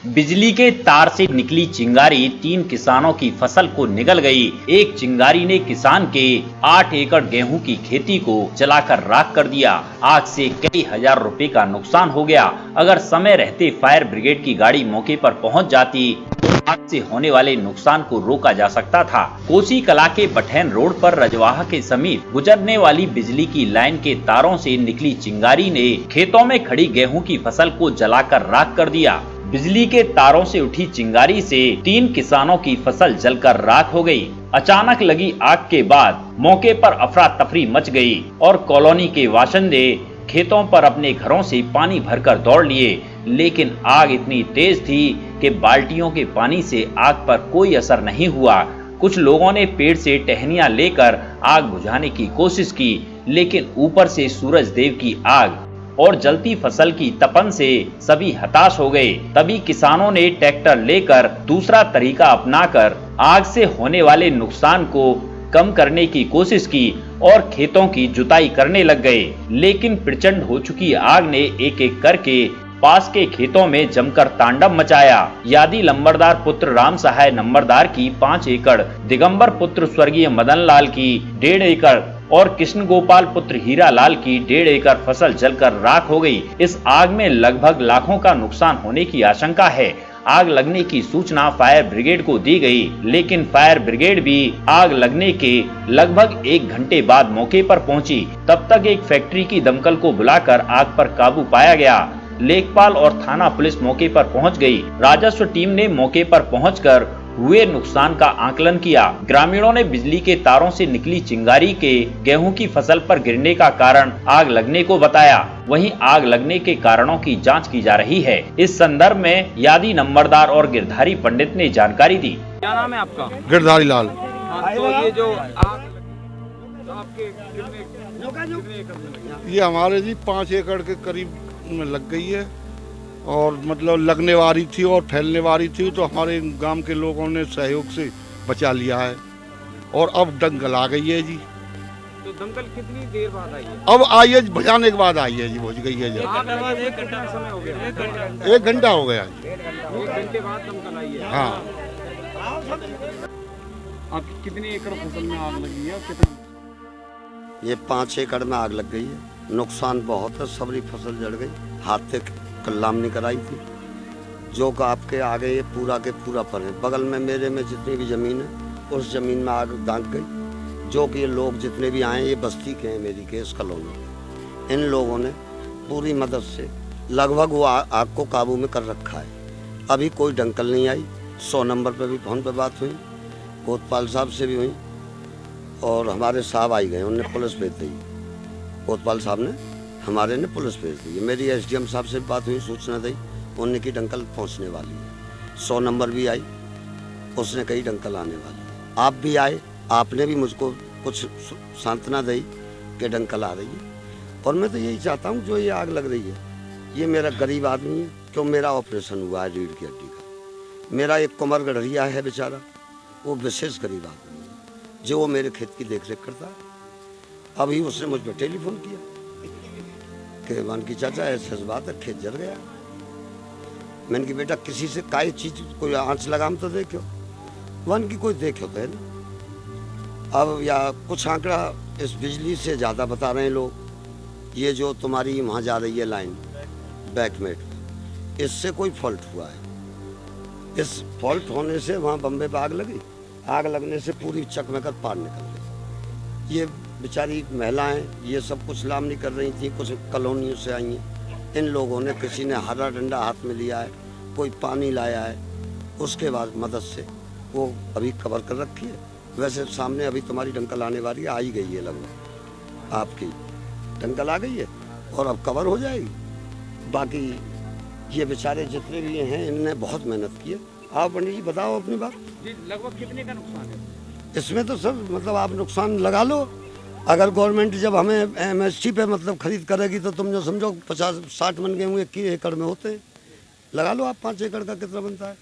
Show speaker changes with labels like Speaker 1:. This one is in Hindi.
Speaker 1: बिजली के तार से निकली चिंगारी 3 किसानों की फसल को निगल गई। एक चिंगारी ने किसान के 8 एकड़ गेहूं की खेती को जलाकर राख कर दिया। आग से कई हजार रुपए का नुकसान हो गया। अगर समय रहते फायर ब्रिगेड की गाड़ी मौके पर पहुंच जाती तो आग से होने वाले नुकसान को रोका जा सकता था। कोसी कला के बठैन रोड पर रजवाहा के समीप गुजरने वाली बिजली की लाइन के तारों से निकली चिंगारी ने खेतों में खड़ी गेहूं की फसल को जलाकर राख कर दिया। बिजली के तारों से उठी चिंगारी से 3 किसानों की फसल जलकर राख हो गई। अचानक लगी आग के बाद मौके पर अफरा तफरी मच गई और कॉलोनी के बाशिंदे खेतों पर अपने घरों से पानी भरकर दौड़ लिए, लेकिन आग इतनी तेज थी कि बाल्टियों के पानी से आग पर कोई असर नहीं हुआ। कुछ लोगों ने पेड़ से टहनियां लेकर आग बुझाने की कोशिश की, लेकिन ऊपर से सूरज देव की आग और जलती फसल की तपन से सभी हताश हो गए। तभी किसानों ने ट्रैक्टर लेकर दूसरा तरीका अपनाकर आग से होने वाले नुकसान को कम करने की कोशिश की और खेतों की जुताई करने लग गए। लेकिन प्रचंड हो चुकी आग ने एक एक करके पास के खेतों में जमकर तांडव मचाया। यादी लंबरदार पुत्र राम सहाय नंबरदार की 5 एकड़, दिगंबर पुत्र स्वर्गीय मदन लाल की 1.5 एकड़ और कृष्ण गोपाल पुत्र हीरा लाल की 1.5 एकड़ फसल जलकर राख हो गई। इस आग में लगभग लाखों का नुकसान होने की आशंका है। आग लगने की सूचना फायर ब्रिगेड को दी गई, लेकिन फायर ब्रिगेड भी आग लगने के लगभग 1 घंटे बाद मौके पर पहुंची। तब तक एक फैक्ट्री की दमकल को बुलाकर आग पर काबू पाया गया। लेखपाल और थाना पुलिस मौके पर पहुंच गई। राजस्व टीम ने मौके पर पहुंचकर हुए नुकसान का आकलन किया। ग्रामीणों ने बिजली के तारों से निकली चिंगारी के गेहूं की फसल पर गिरने का कारण आग लगने को बताया। वहीं आग लगने के कारणों की जांच की जा रही है। इस संदर्भ में यादी नंबरदार और गिरधारी पंडित ने जानकारी दी।
Speaker 2: क्या नाम है आपका?
Speaker 3: गिरधारी लाल।
Speaker 2: हाँ, तो ये जो आग तो आपके कितने एकड़ में लगी?
Speaker 3: ये हमारे जी 5 एकड़ के करीब में लग गई है और मतलब लगने वाली थी और फैलने वाली थी, तो हमारे गांव के लोगों ने सहयोग से बचा लिया है और अब दंगल आ गई है जी।
Speaker 2: तो दमकल कितनी देर बाद आई है?
Speaker 3: अब आई है, बजाने के बाद आई है जी, बुझ गई है जी।
Speaker 2: 1 घंटा समय हो गया।
Speaker 3: 1 घंटा हो गया जी।
Speaker 2: 1 घंटे बाद दमकल आई है।
Speaker 3: हाँ।
Speaker 2: आपकी कितनी एकड़ फसल में आग लगी है? कितना?
Speaker 4: ये 5 एकड़ में आग लग गई है। नुकसान बहुत है, सबरी फसल जल गई। हाथ से कल्लामनी कराई थी जो कि आपके आगे ये पूरा के पूरा पर है। बगल में मेरे में जितनी भी ज़मीन है उस ज़मीन में आग दाग गई, जो कि ये लोग जितने भी आए ये बस्ती के हैं मेरी के इस कॉलोनी। इन लोगों ने पूरी मदद से लगभग वो आग को काबू में कर रखा है। अभी कोई दंकल नहीं आई। 100 नंबर पर भी फ़ोन पर बात हुई, कोतवाल साहब से भी हुई और हमारे साहब आई गए, उन्होंने पुलिस भेज दी। कोतवाल साहब ने हमारे ने पुलिस भेज दी। मेरी एसडीएम साहब से बात हुई, सूचना दी, उनने की डंकल पहुंचने वाली है। 100 नंबर भी आई, उसने कही डंकल आने वाली है। आप भी आए, आपने भी मुझको कुछ सांत्वना दी कि डंकल आ रही है। और मैं तो यही चाहता हूँ जो ये आग लग रही है, ये मेरा गरीब आदमी है, क्यों मेरा ऑपरेशन हुआ है रीढ़ की हड्डी का। मेरा एक कुंवर गढ़िया है बेचारा, वो विशेष गरीब आदमी है जो वो मेरे खेत की देख रेख करता है। अभी उसने मुझ पर टेलीफोन किया कि मान की चाचा ऐसे बात है, खेत जल गया। मैंने कि बेटा किसी से काई चीज कोई आंच लगाम तो देखो, वन की कोई देखो तो है ना। अब या कुछ आंकड़ा इस बिजली से ज़्यादा बता रहे हैं लोग। ये जो तुम्हारी वहाँ जा रही है लाइन बैकमेट, इससे कोई फॉल्ट हुआ है। इस फॉल्ट होने से वहाँ बम्बे पर आग लगी। आग लगने से पूरी चकमकर पार निकल गई। ये बेचारी महिलाएं ये सब कुछ लाम नहीं कर रही थी, कुछ कॉलोनियों से आई हैं। इन लोगों ने किसी ने हरा डंडा हाथ में लिया है, कोई पानी लाया है, उसके बाद मदद से वो अभी कवर कर रखी है। वैसे सामने अभी तुम्हारी डंकल आने वाली है, आ ही गई है, लगभग आपकी डंकल आ गई है और अब कवर हो जाएगी। बाकी ये बेचारे जितने भी हैं इनने बहुत मेहनत की है। आप पंडित जी बताओ अपनी बात।
Speaker 2: जी, लगभग कितने का नुकसान है
Speaker 4: इसमें? तो सर मतलब आप नुकसान लगा लो। अगर गवर्नमेंट जब हमें एमएसपी पे मतलब खरीद करेगी तो तुम जो समझो 50-60 मन गेहूँ 1 एकड़ में होते हैं। लगा लो आप 5 एकड़ का कितना बनता है।